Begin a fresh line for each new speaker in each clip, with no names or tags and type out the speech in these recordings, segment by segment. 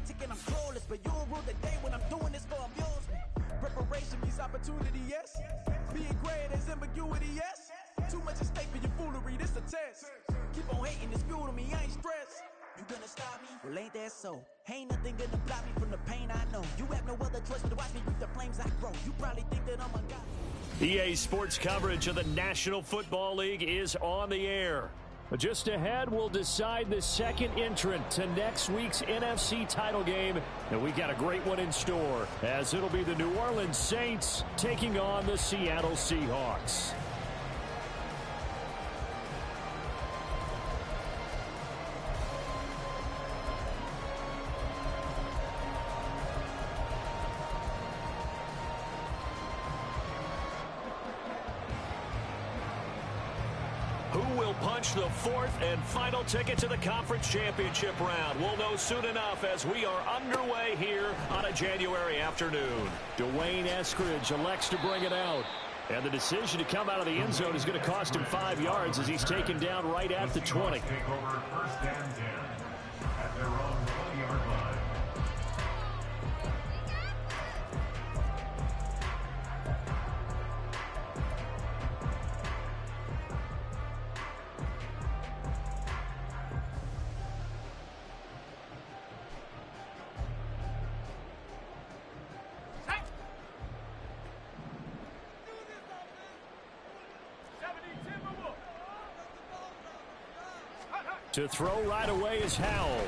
romantic and I'm clueless, but you'll rule the day when I'm doing this for amusement. Preparation means opportunity, yes. Being great is ambiguity, yes. Too much at stake for your foolery, this a test. Keep on hating, it's fuel to me, I ain't stressed. You gonna stop me? Well, ain't that so? Ain't nothing gonna block me from the pain I know. You have no other choice but to watch me reap the flames I grow. You probably think that I'm a god.
EA Sports coverage of the National Football League is on the air. Just ahead, we'll decide the second entrant to next week's NFC title game. And we got a great one in store, as it'll be the New Orleans Saints taking on the Seattle Seahawks. Punch the fourth and final ticket to the conference championship round. We'll know soon enough as we are underway here on a January afternoon. Dwayne Eskridge elects to bring it out. And the decision to come out of the end zone is going to cost him 5 yards as he's taken down right at the 20.
Take over first and 10 at their own 1-yard line.
To throw right away is Howell.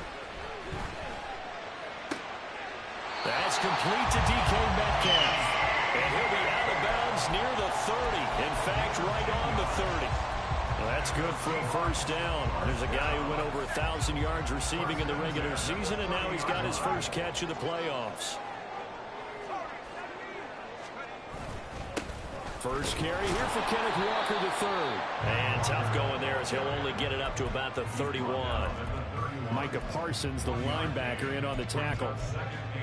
That's complete to DK Metcalf. And he'll be out of bounds near the 30. In fact, right on the 30. Well, that's good for a first down. There's a guy who went over 1,000 yards receiving in the regular season, and now he's got his first catch of the playoffs. First carry here for Kenneth Walker III. And tough going there as he'll only get it up to about the 31. Micah Parsons, the linebacker, in on the tackle.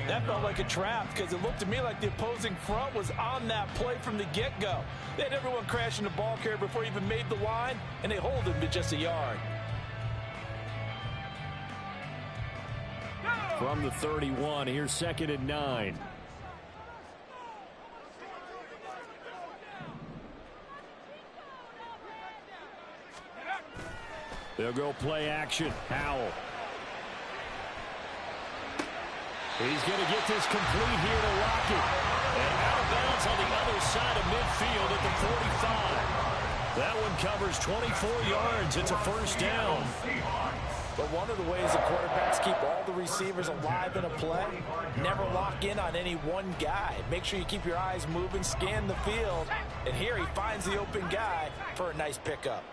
That felt like a trap because it looked to me like the opposing front was on that play from the get-go. They had everyone crashing the ball carrier before he even made the line, and they hold him to just a yard.
From the 31, here's 2nd and 9. They'll go play action. Howell. He's going to get this complete here to Lockett. And out of bounds on the other side of midfield at the 45. That one covers 24 yards. It's a first down.
But one of the ways the quarterbacks keep all the receivers alive in a play, never lock in on any one guy. Make sure you keep your eyes moving, scan the field. And here he finds the open guy for a nice pickup.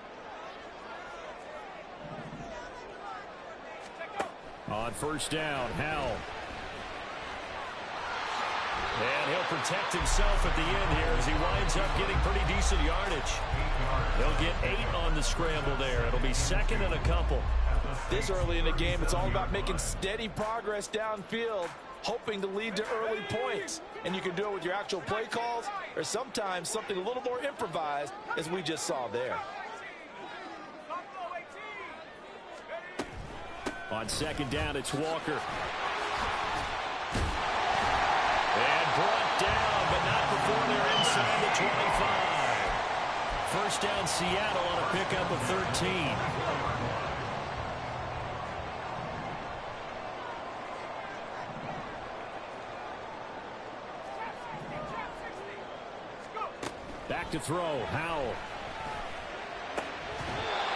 On first down, Howell. And he'll protect himself at the end here as he winds up getting pretty decent yardage. They'll get 8 on the scramble there. It'll be 2nd and a couple.
This early in the game, it's all about making steady progress downfield, hoping to lead to early points. And you can do it with your actual play calls or sometimes something a little more improvised, as we just saw there.
On 2nd down, it's Walker. And brought down, but not before they're inside the 25. First down, Seattle on a pickup of 13. Back to throw, Howell.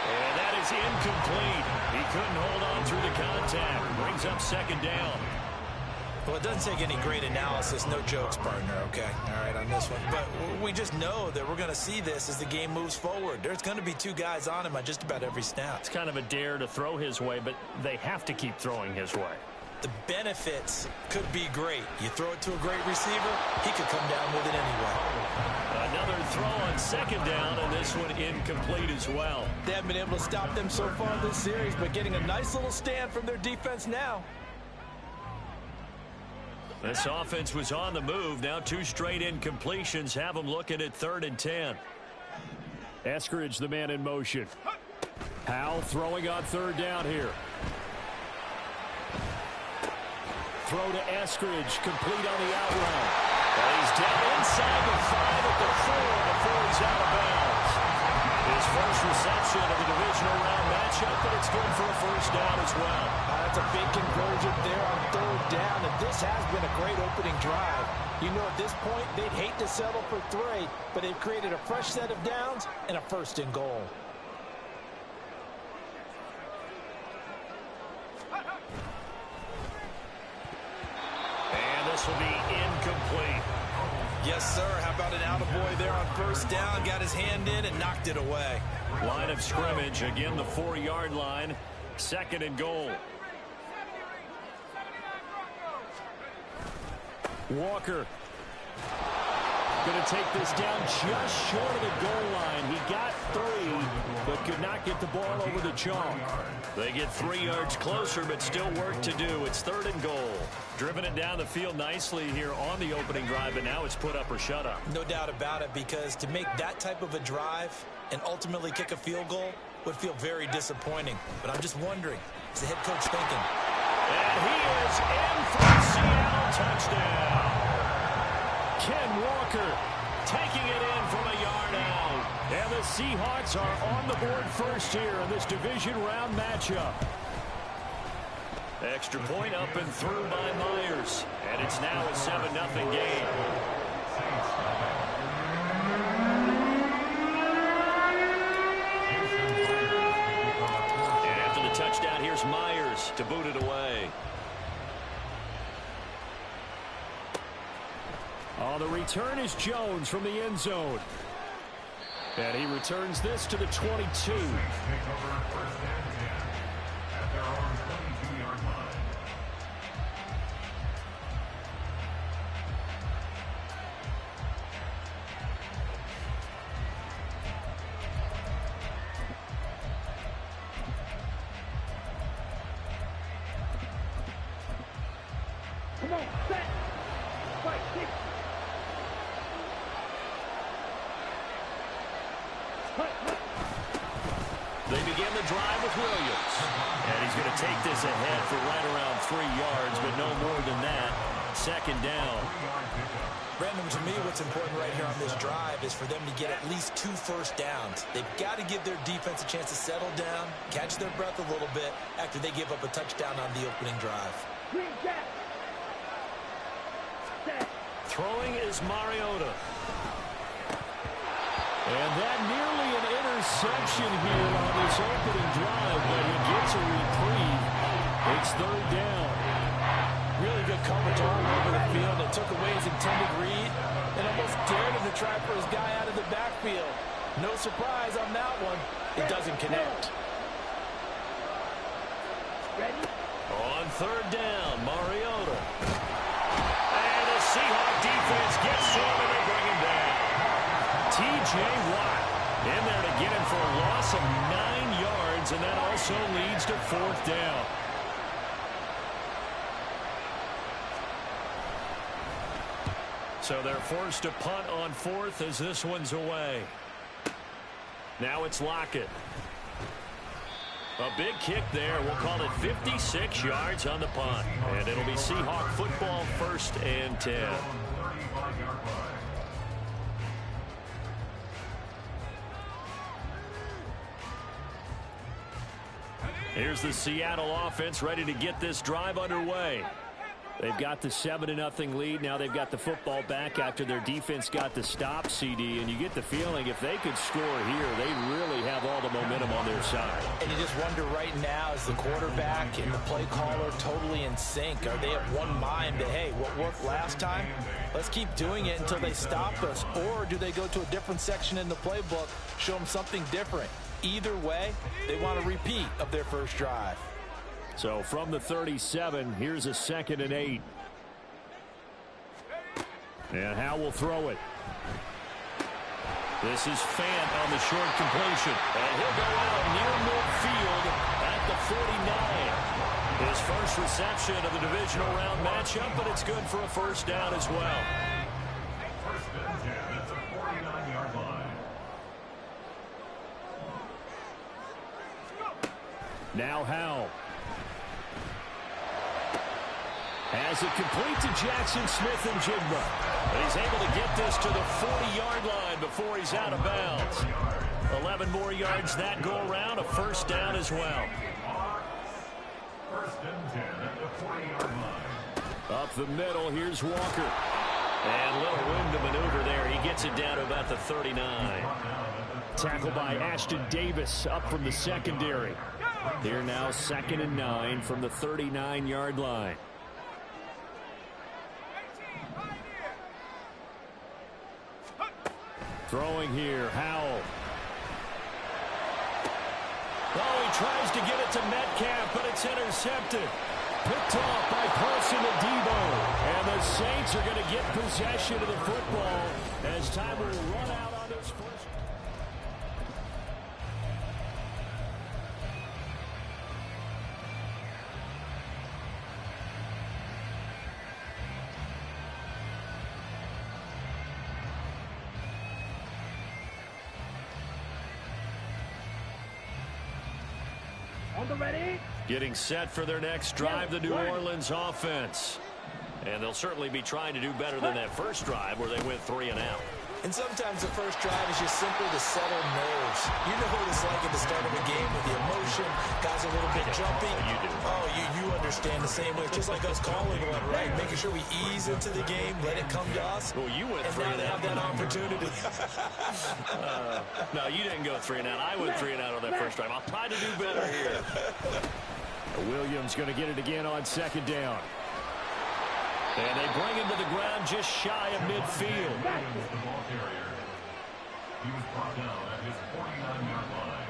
And that is incomplete. He couldn't hold on through the contact. Brings up 2nd down.
Well, it doesn't take any great analysis. No jokes, partner, okay? All right, on this one. But we just know that we're going to see this as the game moves forward. There's going to be 2 guys on him on just about every snap.
It's kind of a dare to throw his way, but they have to keep throwing his way.
The benefits could be great. You throw it to a great receiver, he could come down with it anyway.
Another throw on 2nd down, and this one incomplete as well.
They haven't been able to stop them so far this series, but getting a nice little stand from their defense now.
This offense was on the move. Now 2 straight incompletions have them looking at 3rd and 10. Eskridge, the man in motion. Howell throwing on 3rd down here. Throw to Eskridge, complete on the out route. And he's down inside the 5 at the 4 before he's out of bounds. His first reception of the divisional round matchup, but it's good for a first down as well.
That's a big conversion there on third down, and this has been a great opening drive. You know, at this point, they'd hate to settle for 3, but they've created a fresh set of downs and a first and goal.
And this will be incomplete.
Yes, sir. How about an attaboy there on first down? Got his hand in and knocked it away.
Line of scrimmage, again the 4-yard line. Second and goal. Walker going to take this down just short of the goal line. He got 3, but could not get the ball over the chalk. They get 3 yards closer, but still work to do. It's third and goal. Driven it down the field nicely here on the opening drive, but now it's put up or shut up.
No doubt about it, because to make that type of a drive and ultimately kick a field goal would feel very disappointing. But I'm just wondering, is the head coach thinking?
And he is in for a Seattle touchdown. Ken Walker taking it in from a yard out. And the Seahawks are on the board first here in this division round matchup. Extra point up and through by Myers. And it's now a 7-0 game. And after the touchdown, here's Myers to boot it away. On the return is Jones from the end zone. And he returns this to the 22.
Come on, set. Fight, kick.
They begin the drive with Williams. And he's going to take this ahead for right around 3 yards, but no more than that. Second down.
Brandon, to me, what's important right here on this drive is for them to get at least 2 first downs. They've got to give their defense a chance to settle down, catch their breath a little bit after they give up a touchdown on the opening drive.
Throwing is Mariota. And that nearly an interception here on this opening drive, but he gets a reprieve. It's third down.
Really good coverage all over the field. It took away his intended read and almost dared him to try for his guy out of the backfield. No surprise on that one. It doesn't connect.
On third down, Mariota. And the Seahawk defense gets to him and they bring him down. T.J. Watt in there to get him for a loss of 9 yards, and that also leads to fourth down. So they're forced to punt on fourth as this one's away. Now it's Lockett. A big kick there. We'll call it 56 yards on the punt. And it'll be Seahawk football, 1st and 10. Here's the Seattle offense ready to get this drive underway. They've got the 7-0 lead. Now they've got the football back after their defense got the stop, CD. And you get the feeling if they could score here, they really have all the momentum on their side.
And you just wonder right now, is the quarterback and the play caller totally in sync? Are they of one mind that, hey, what worked last time, let's keep doing it until they stop us? Or do they go to a different section in the playbook, show them something different? Either way, they want a repeat of their first drive.
So from the 37, here's a 2nd and 8. And Howe will throw it. This is Fant on the short completion. And he'll go out near midfield at the 49. His first reception of the divisional round matchup, but it's good for a first down as well.
First and 10 at the 49-yard line.
Now Howe. Has it complete to Jackson Smith-Njigba. But he's able to get this to the 40-yard line before he's out of bounds. 11 more yards that go around, a first down as well.
First and 10 at the 40-yard line.
Up the middle, here's Walker. And a little room to maneuver there. He gets it down to about the 39. Tackled by Ashton Davis up from the secondary. Here now 2nd and 9 from the 39-yard line. Throwing here, Howell. Oh, he tries to get it to Metcalf, but it's intercepted. Picked off by Paulson Adebo. And the Saints are going to get possession of the football as time will run out on this first. Getting set for their next drive, the New Orleans offense. And they'll certainly be trying to do better than that first drive where they went 3 and out.
And sometimes the first drive is just simply to settle nerves. You know what it's like at the start of a game with the emotion. Guys are a little bit jumpy.
You do.
Oh, you understand the same way. It's just like us calling one, right? Making sure we ease into the game, let it come to us.
Well, you went
and
3
now
and
they
out.
have that opportunity.
No, you didn't go 3 and out. I went 3 and out on that first drive. I'll try to do better here. Williams going to get it again on 2nd down. And they bring him to the ground just shy of midfield.
The ball carrier. He was brought down at his 49-yard line.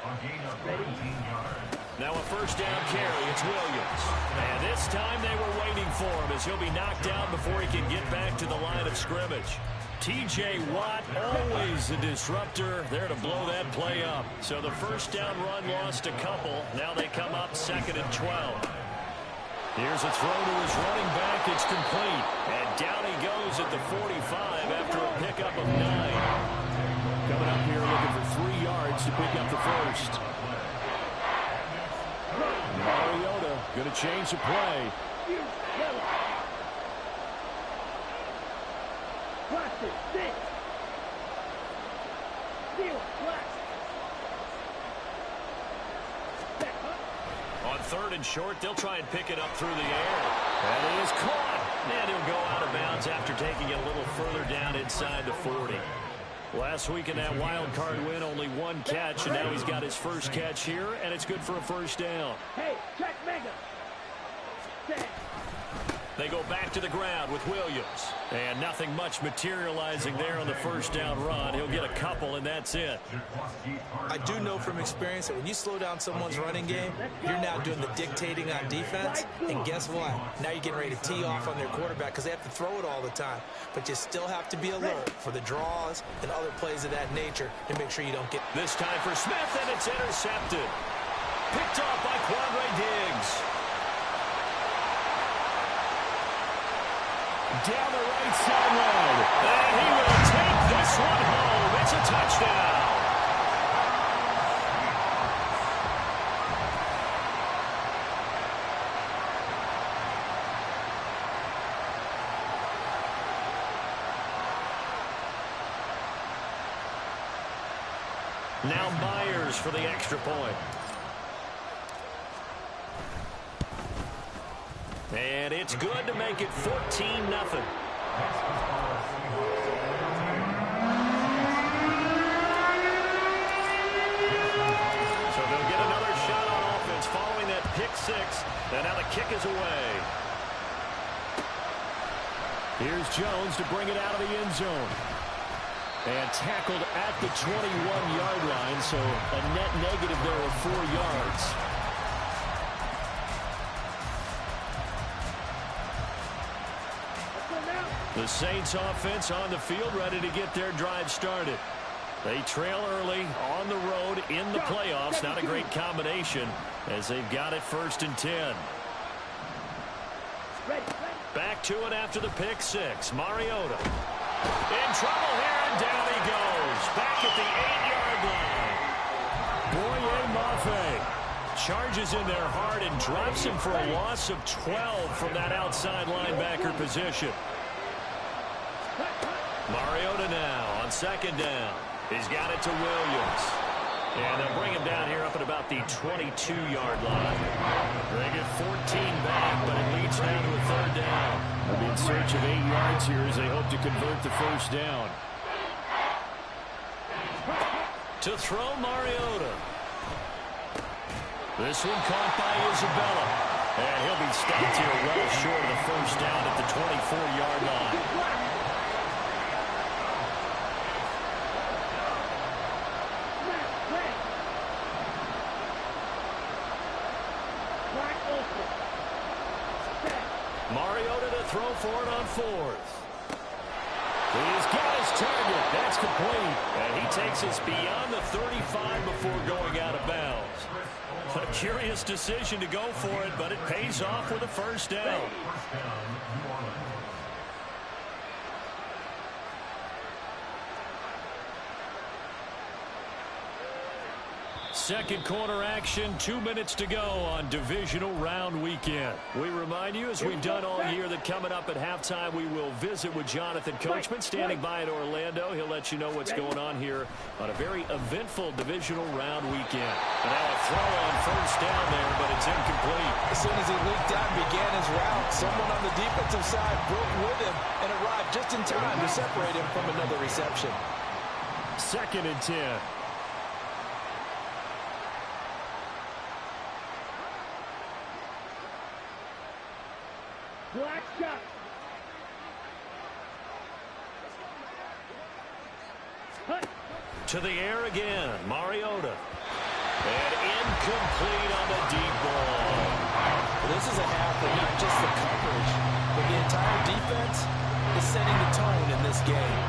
A gain of 17 yards.
Now a first down carry. It's Williams. And this time they were waiting for him as he'll be knocked down before he can get back to the line of scrimmage. T.J. Watt, always a disruptor, there to blow that play up. So the first down run lost a couple. Now they come up 2nd and 12. Here's a throw to his running back. It's complete. And down he goes at the 45 after a pickup of 9. Coming up here looking for 3 yards to pick up the first. Mariota going to change the play. On 3rd and short, they'll try and pick it up through the air. And it is caught. And he'll go out of bounds after taking it a little further down inside the 40. Last week in that wild card win, only 1 catch, and now he's got his first catch here, and it's good for a first down.
Hey, check Mega.
They go back to the ground with Williams. And nothing much materializing there on the first down run. He'll get a couple, and that's it.
I do know from experience that when you slow down someone's running game, you're now doing the dictating on defense. And guess what? Now you're getting ready to tee off on their quarterback because they have to throw it all the time. But you still have to be alert for the draws and other plays of that nature to make sure you don't get...
This time for Smith, and it's intercepted. Picked off by Quandre Diggs. Down the right sideline. And he will take this one home. It's a touchdown. Now Myers for the extra point. And it's good to make it 14-0. So they'll get another shot on offense following that pick 6. And now the kick is away. Here's Jones to bring it out of the end zone. And tackled at the 21-yard line, so a net negative there of 4 yards. The Saints offense on the field ready to get their drive started. They trail early on the road in the playoffs. Not a great combination as they've got it 1st and 10. Back to it after the pick 6. Mariota in trouble here, and down he goes. Back at the 8-yard line. Boye Mafe charges in there hard and drops him for a loss of 12 from that outside linebacker position. Mariota now on second down. He's got it to Williams. And they'll bring him down here up at about the 22-yard line. They get 14 back, but it leads now to a third down. They'll be in search of 8 yards here as they hope to convert the first down. To throw Mariota. This one caught by Isabella. And he'll be stopped here well short of the first down at the 24-yard line. Mariota to throw for it on fourth. He's got his target. That's complete. And he takes us beyond the 35 before going out of bounds. A curious decision to go for it, but it pays off with a first down. Second quarter action, 2 minutes to go on divisional round weekend. We remind you, as we've done all year, that coming up at halftime, we will visit with Jonathan Coachman standing by in Orlando. He'll let you know what's going on here on a very eventful divisional round weekend. And now a throw on first down there, but it's incomplete.
As soon as he leaked out and began his route, someone on the defensive side broke with him and arrived just in time to separate him from another reception.
2nd and 10.
Black shot.
To the air again, Mariota. And incomplete on the deep ball.
This is a half of not just the coverage, but the entire defense is setting the tone in this game.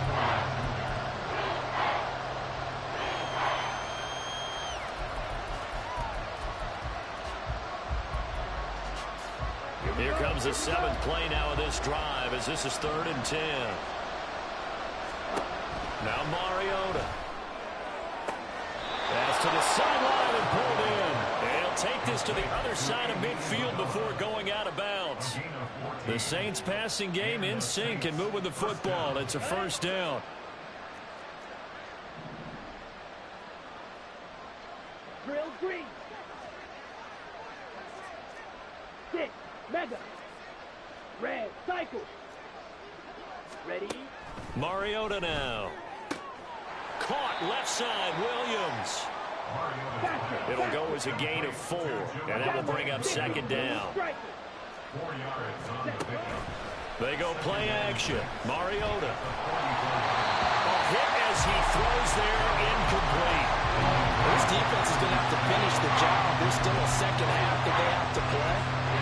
Here comes the 7th play now of this drive as this is 3rd and 10. Now Mariota. Pass to the sideline and pulled in. And he'll take this to the other side of midfield before going out of bounds. The Saints passing game in sync and moving the football. It's a first down.
Drill green. 6. Mega. Red. Cycle. Ready.
Mariota now. Caught left side, Williams. It'll go as a gain of 4, and that will bring up 2nd down. They go play action. Mariota. A hit as he throws there, incomplete.
This defense is going to have to finish the job. There's still a second half that they have to play.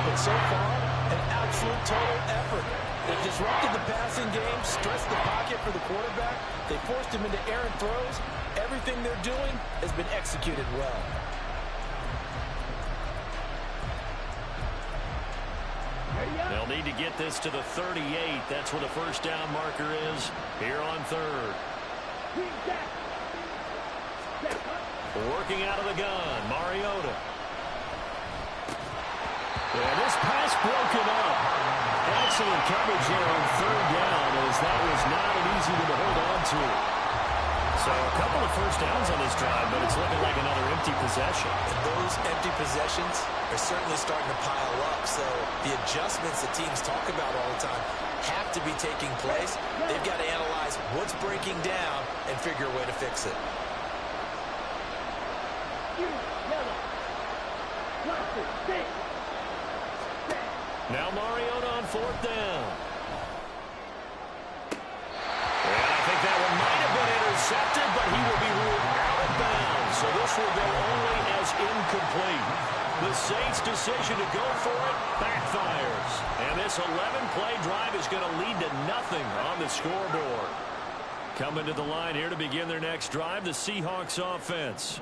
But so far, an absolute total effort. They've disrupted the passing game, stressed the pocket for the quarterback. They forced him into errant throws. Everything they're doing has been executed well.
They'll need to get this to the 38. That's where the first down marker is here on 3rd. Working out of the gun, Mariota. And this pass broken up. Excellent coverage there on 3rd down, as that was not an easy one to hold on to. So a couple of first downs on this drive, but it's looking like another empty possession.
And those empty possessions are certainly starting to pile up. So the adjustments that teams talk about all the time have to be taking place. They've got to analyze what's breaking down and figure a way to fix it.
Now Mariota on 4th down. And I think that one might have been intercepted, but he will be ruled out of bounds. So this will go only as incomplete. The Saints' decision to go for it backfires. And this 11-play drive is going to lead to nothing on the scoreboard. Coming to the line here to begin their next drive, the Seahawks offense.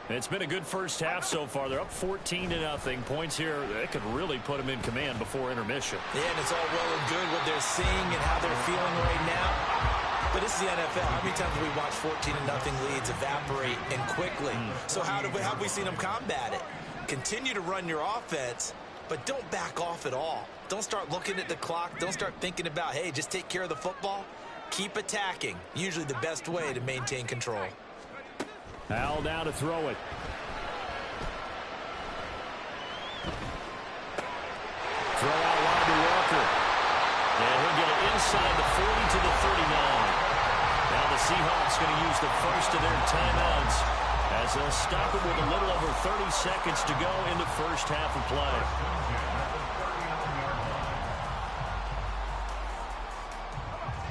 It's been a good first half so far. They're up 14-0. Points here, they could really put them in command before intermission.
Yeah, and it's all well and good what they're seeing and how they're feeling right now. But this is the NFL. How many times have we watched 14-0 leads evaporate and quickly? So how have we seen them combat it? Continue to run your offense, but don't back off at all. Don't start looking at the clock. Don't start thinking about, hey, just take care of the football. Keep attacking. Usually the best way to maintain control.
Howell now to throw it. Throw out wide to Walker. And he'll get it inside the 40 to the 39. Now the Seahawks going to use the first of their timeouts as they'll stop it with a little over 30 seconds to go in the first half of play.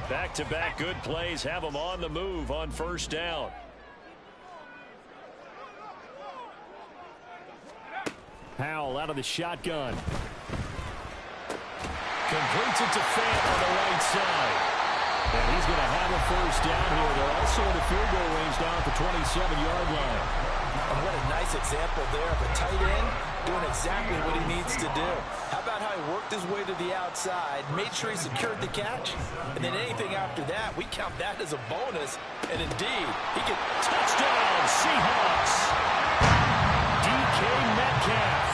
Back-to-back good plays have them on the move on first down. Howell out of the shotgun. Completes it to Fant on the right side. And he's going to have a first down here. They're also in the field goal range down at the 27-yard line.
And what a nice example there of a tight end doing exactly what he needs to do. How about how he worked his way to the outside, made sure he secured the catch, and then anything after that, we count that as a bonus. And indeed, he can...
Touchdown, Seahawks! DK Metcalf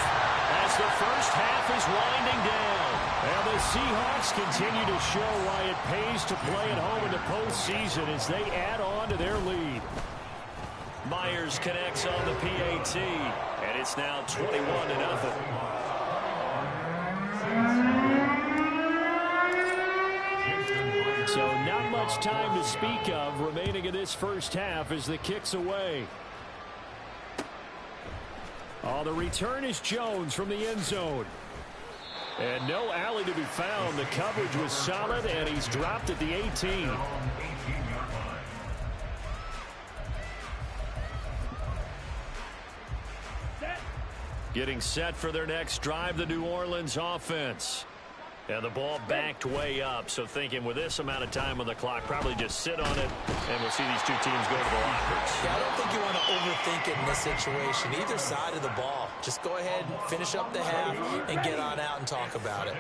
as the first half is winding down. And the Seahawks continue to show why it pays to play at home in the postseason as they add on to their lead. Myers connects on the PAT, and it's now 21-0. So not much time to speak of remaining in this first half as the kick's away. Oh, the return is Jones from the end zone. And no alley to be found. The coverage was solid, and he's dropped at the 18. Getting set for their next drive, the New Orleans offense. And the ball backed way up, so thinking with this amount of time on the clock, probably just sit on it, and we'll see these two teams go to the lockers.
Yeah, I don't think you want to overthink it in this situation. Either side of the ball. Just go ahead, finish up the half, and get on out and talk about it.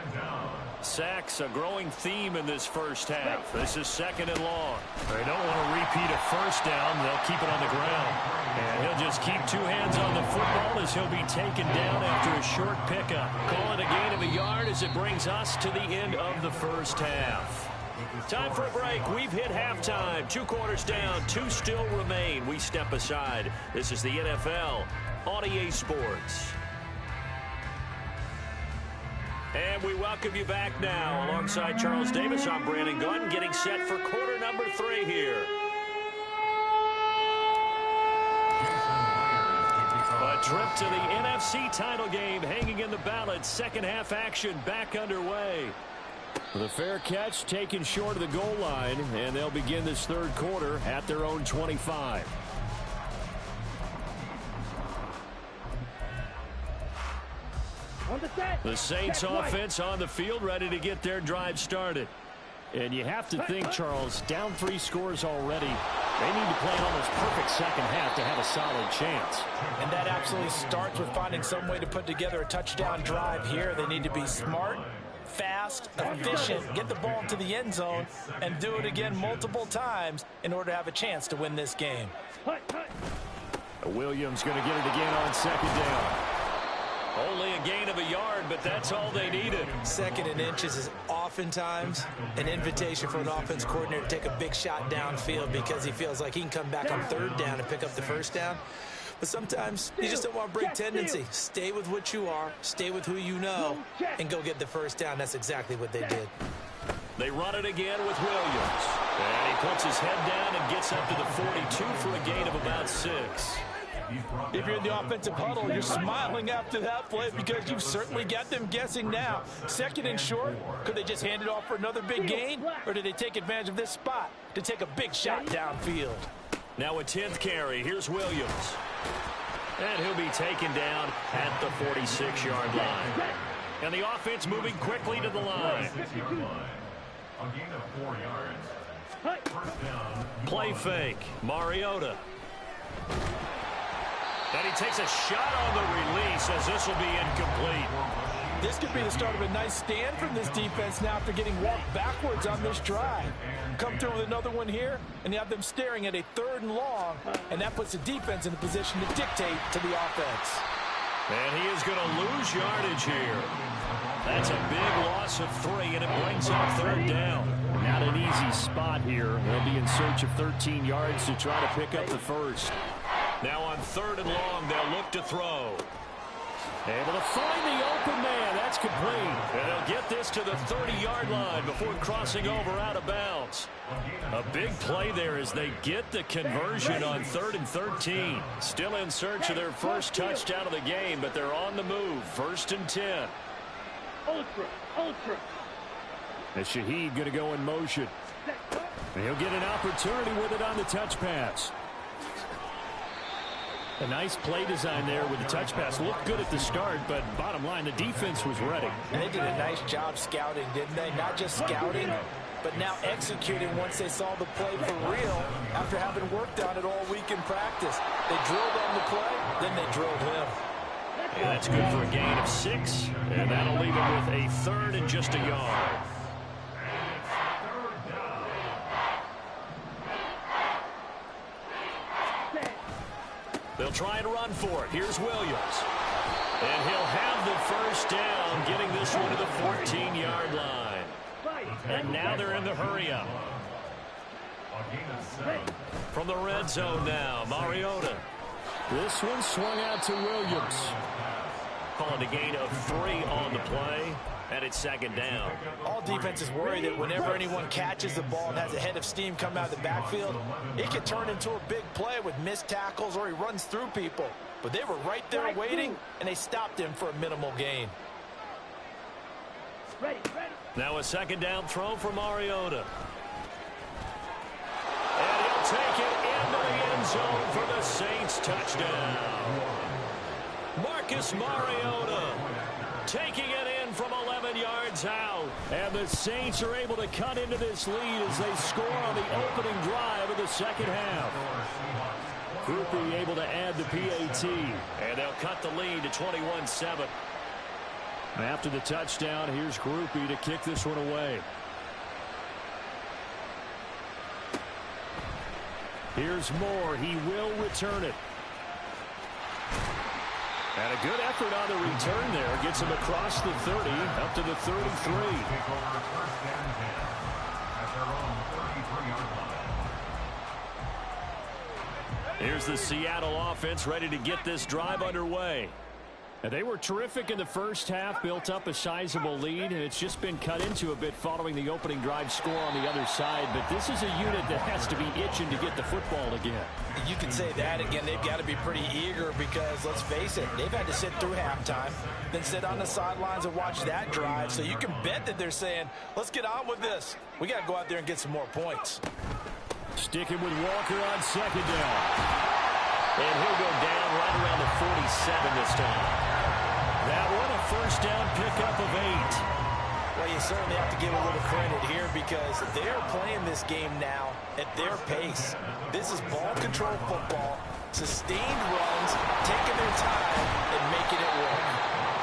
Sacks, a growing theme in this first half. This is second and long. They don't want to repeat a first down. They'll keep it on the ground. And he'll just keep two hands on the football as he'll be taken down after a short pickup. Call it a gain of a yard as it brings us to the end of the first half. Time for a break. We've hit halftime. 2 quarters down, 2 still remain. We step aside. This is the NFL on EA Sports. And we welcome you back now. Alongside Charles Davis, I'm Brandon Gunn, getting set for quarter number 3 here. A trip to the NFC title game hanging in the balance. Second half action back underway. The fair catch taken short of the goal line, and they'll begin this third quarter at their own 25. The Saints offense on the field, ready to get their drive started. And you have to think, Charles, down 3 scores already. They need to play an almost perfect second half to have a solid chance.
And that absolutely starts with finding some way to put together a touchdown drive here. They need to be smart, fast, efficient, get the ball into the end zone, and do it again multiple times in order to have a chance to win this game.
Williams going to get it again on second down. Only a gain of a yard, but that's all they needed.
Second and inches is oftentimes an invitation for an offense coordinator to take a big shot downfield because he feels like he can come back on third down and pick up the first down. But sometimes you just don't want to break tendency. Stay with what you are, stay with who you know, and go get the first down. That's exactly what they did.
They run it again with Williams. And he puts his head down and gets up to the 42 for a gain of about 6.
If you're in the offensive huddle, you're smiling after that play because you've certainly got them guessing now. Second and short, could they just hand it off for another big gain? Or did they take advantage of this spot to take a big shot downfield?
Now a 10th carry. Here's Williams. And he'll be taken down at the 46-yard line. And the offense moving quickly to the line.
A gain of 4 yards. First down.
Play fake. Mariota. And he takes a shot on the release as this will be incomplete.
This could be the start of a nice stand from this defense now after getting walked backwards on this drive. Come through with another one here, and you have them staring at a 3rd and long, and that puts the defense in a position to dictate to the offense.
And he is going to lose yardage here. That's a big loss of 3, and it brings up 3rd down.
Not an easy spot here. They'll be in search of 13 yards to try to pick up the first.
Now on 3rd and long, they'll look to throw.
Able to find the open man. That's complete.
And they'll get this to the 30-yard line before crossing over out of bounds. A big play there as they get the conversion on 3rd and 13. Still in search of their first touchdown of the game, but they're on the move. 1st and 10.
Ultra.
And Shaheed going to go in motion. And he'll get an opportunity with it on the touch pass. A nice play design there with the touch pass. Looked good at the start, but bottom line, the defense was ready.
And they did a nice job scouting, didn't they? Not just scouting, but now executing once they saw the play for real after having worked on it all week in practice. They drilled on the play, then they drilled him.
And that's good for a gain of 6, and that'll leave him with a 3rd and just a yard. They'll try and run for it. Here's Williams. And he'll have the first down, getting this one to the 14-yard line. And now they're in the hurry-up. From the red zone now, Mariota.
This one swung out to Williams.
Calling a gain of 3 on the play, and it's 2nd down.
All defenses worry that whenever anyone catches the ball and has a head of steam come out of the backfield, it can turn into a big play with missed tackles or he runs through people. But they were right there waiting, and they stopped him for a minimal gain.
Now a 2nd down throw for Mariota. And he'll take it into the end zone for the Saints touchdown. Marcus Mariota taking it in from 11 yards out.
And the Saints are able to cut into this lead as they score on the opening drive of the second half. Groupie able to add the PAT.
And they'll cut the lead to 21-7.
After the touchdown, here's Groupie to kick this one away. Here's Moore. He will return it. And a good effort on the return there. Gets him across the 30, up to the 33.
Here's the Seattle offense ready to get this drive underway.
And they were terrific in the first half, built up a sizable lead, and it's just been cut into a bit following the opening drive score on the other side. But this is a unit that has to be itching to get the football again.
You can say that again. They've got to be pretty eager because, let's face it, they've had to sit through halftime, then sit on the sidelines and watch that drive. So you can bet that they're saying, let's get on with this. We got to go out there and get some more points.
Sticking with Walker on 2nd down.
And he'll go down right around the 47 this time. That one a first down pickup of 8.
Well, you certainly have to give a little credit here because they're playing this game now at their pace. This is ball control football, sustained runs, taking their time and making it work.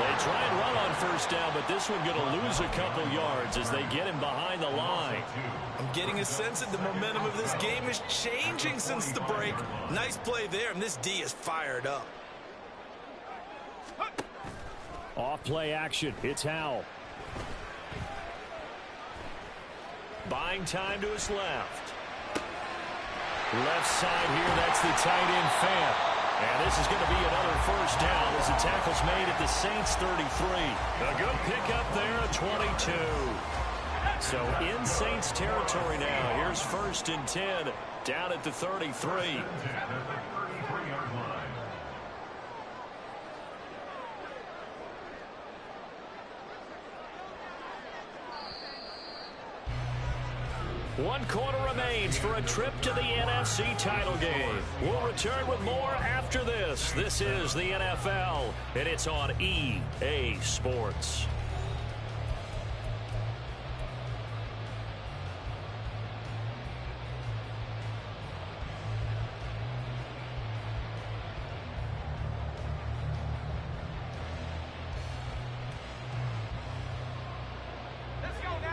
They try and run on first down, but this one going to lose a couple yards as they get him behind the line.
I'm getting a sense that the momentum of this game is changing since the break. Nice play there, and this D is fired up.
Off play action. It's Howell.
Buying time to his left. Left side here, that's the tight end Fant. And this is going to be another first down as the tackle's made at the Saints 33. A good pickup there at 22. So in Saints territory now. Here's 1st and 10 down at the 33. One quarter remains for a trip to the NFC title game. We'll return with more after this. This is the NFL, and it's on EA Sports.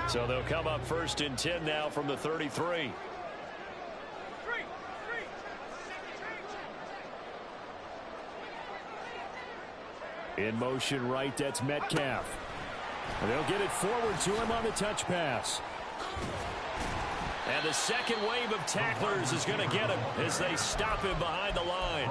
So they'll come up 1st and 10 now from the 33.
In motion right, that's Metcalf. And they'll get it forward to him on the touch pass. And the second wave of tacklers is going to get him as they stop him behind the line.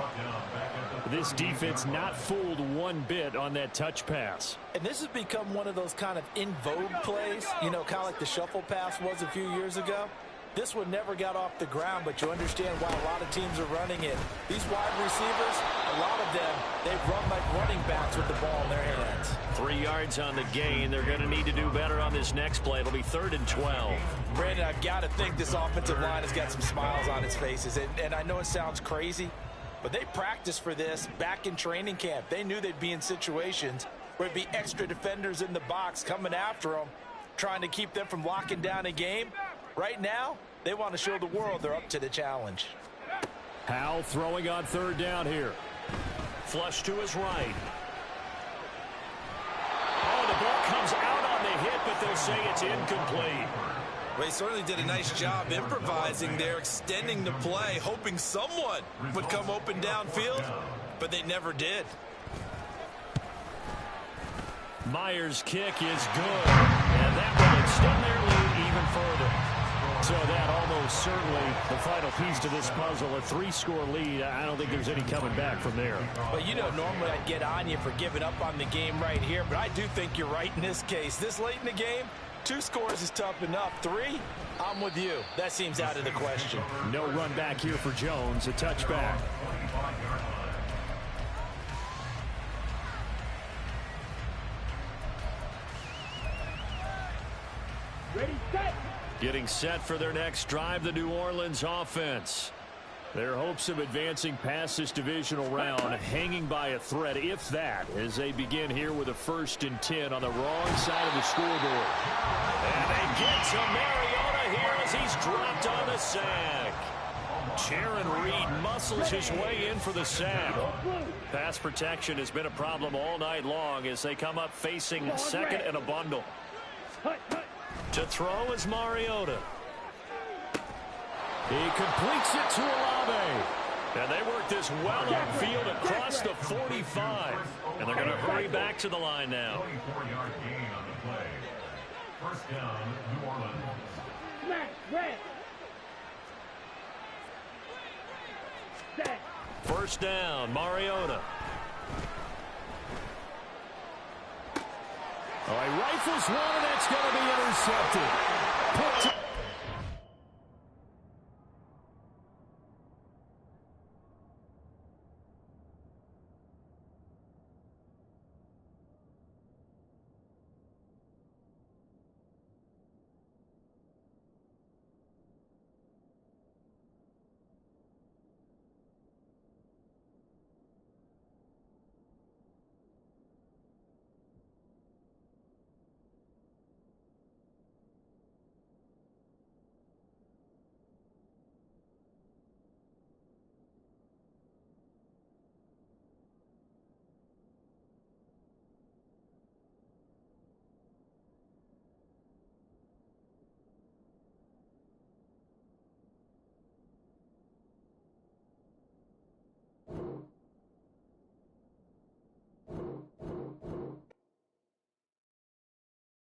This defense not fooled one bit on that touch pass.
And this has become one of those kind of in vogue plays, you know, kind of like the shuffle pass was a few years ago. This one never got off the ground, but you understand why a lot of teams are running it. These wide receivers, a lot of them, they run like running backs with the ball in their hands.
3 yards on the gain. They're going to need to do better on this next play. It'll be 3rd and 12.
Brandon, I've got to think this offensive line has got some smiles on its faces. And I know it sounds crazy, but they practiced for this back in training camp. They knew they'd be in situations where there'd be extra defenders in the box coming after them, trying to keep them from locking down a game. Right now, they want to show the world they're up to the challenge.
Howell throwing on 3rd down here.
Flush to his right. Oh, the ball comes out on the hit, but they'll say it's incomplete.
Well, he certainly did a nice job improvising there, extending the play, hoping someone would come open downfield, but they never did.
Myers' kick is good, and that will extend their lead even further. So that almost certainly the final piece to this puzzle, a 3-score lead. I don't think there's any coming back from there.
But, you know, normally I'd get on you for giving up on the game right here, but I do think you're right in this case. This late in the game, 2 scores is tough enough. 3, I'm with you. That seems out of the question.
No run back here for Jones, a touchback.
Ready, set.
Getting set for their next drive, the New Orleans offense. Their hopes of advancing past this divisional round hanging by a thread, if that, as they begin here with a 1st and 10 on the wrong side of the scoreboard.
And they get to Mariota here as he's dropped on the sack. Jaron Reed muscles his way in for the sack. Pass protection has been a problem all night long as they come up facing 2nd and a bundle. To throw is Mariota.
He completes it to Olave.
And they work this well upfield across the 45. And they're going to hurry back to the line now.
44-yard gain on the play. 1st down, New Orleans.
Smash, red. Set.
1st down, Mariota.
All right, rifles one, and that's going to be intercepted. Put to